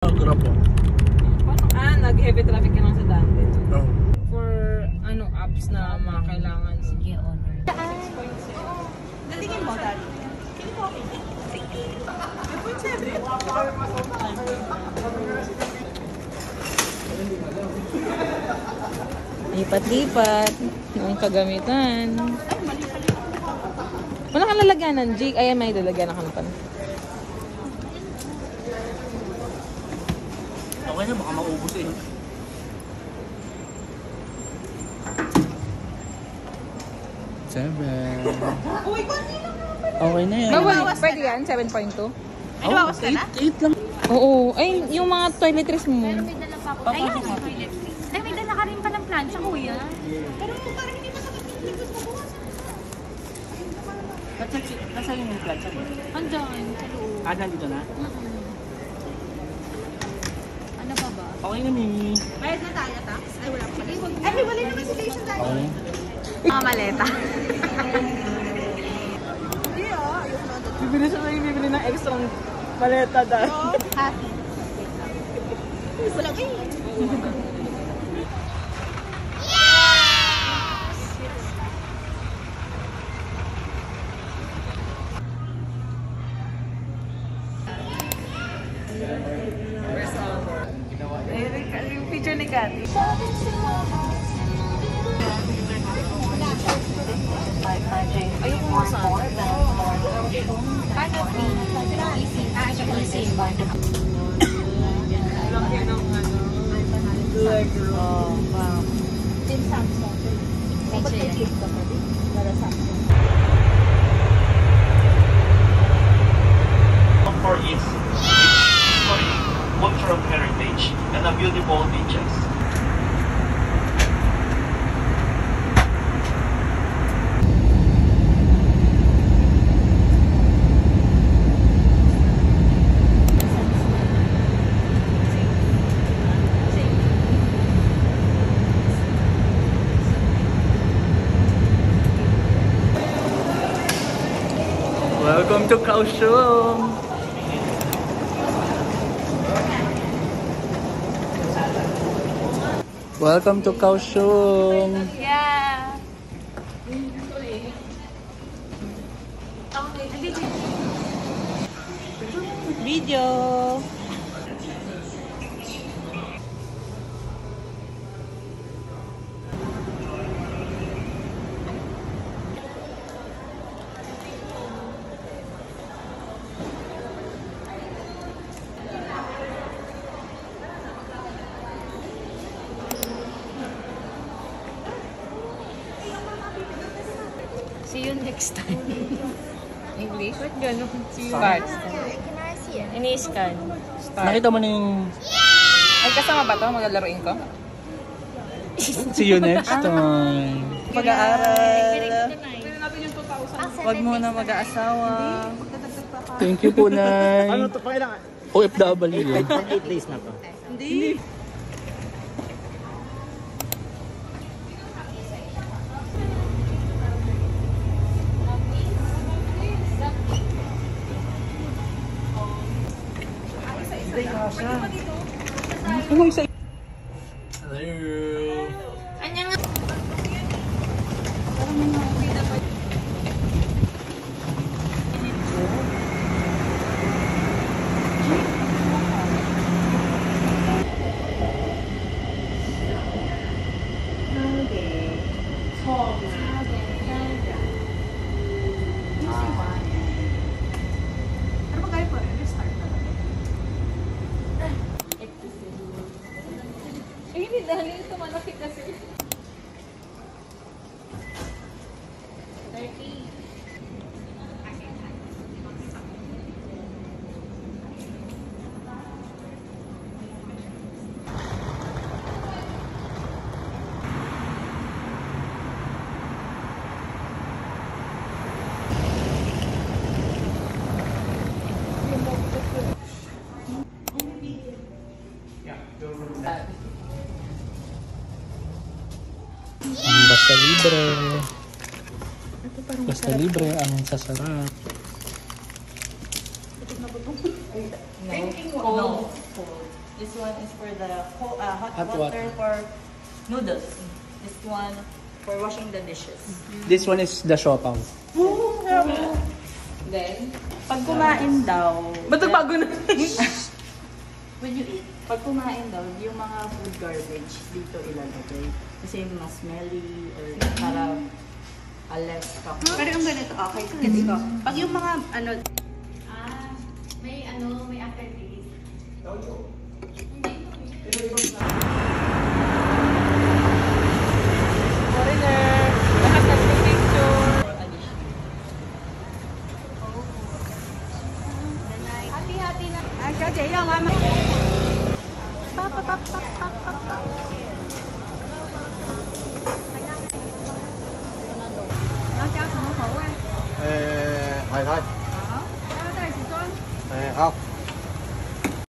Grab po. Nag-heavy traffic ka lang sa daan din. Oh. For apps na mga kailangan. Sige, honor. 6.7. Natingin mo, Daddy. Kini ko okay. Sige. 2.7. Lipat-lipat ng kagamitan. Wala kang lalagyanan, Jake. Ayan, may lalagyanan ka na pala. Okay na, baka maubos eh. Seven. Okay na yan. Pwede yan? 7.2? Ay, bawas ka na? 8 lang. Oo. Ay, yung mga toiletries mo. Pero may dala pa ako. Ayun, yung toiletries. Ay, may dala ka rin pa ng plancha, kuya. Pero parang hindi masakit yung likod mo. Nasa yung plancha mo? Andyan, sa loob. Nandito na? Ano pa ba? Okay na, Mimi. Bayad na tayo, tax? Ay, wala pa. Ay, wala na cancellation tayo. Okay. Mga maleta. Bibili siya na yung bibili ng extra maleta dahil. Happy. Wala kayo. Yung picture ni Cathy. Ayoko nga sana. Paano easy? Easy. Laki ng leg room. Wow. Din Samsung. Dapat may chip ka pa din. Para Samsung. For its history, cultural heritage, and the beautiful beaches. Welcome to Kaohsiung. Welcome to Kaohsiung. Yeah. Video. See you next time. English? Ba't gano'n? Start. Ini-scan. Nakita mo na yung... Ay, kasama ba ito? Maglalaroin ko? See you next time. Pag-aaral. Huwag muna mag-aasawa. Thank you po, Nay. Ano to? Pakailangan. OFW. 8 days na to. Hindi. Ano isa? Hello. Hindi, dahil ito malaki kasi. 30. Basta libre. Basta libre ang sasarap. No. This one is for the hot, Hot water water. for noodles. This one for washing the dishes. This one is the siopaw. Then, pag kumain daw... Ba't nagbago na? When you eat, pag kumain daw, yung mga food garbage dito ilalagay. Kasi yung mga smelly or para less cup. Pero yung ganito, okay. Kasi ko. Pag yung mga ano... may aftertaste. Foreigner! Lakas na picture! Hati-hati na. Okay, yung mama. Thôi thôi. Không.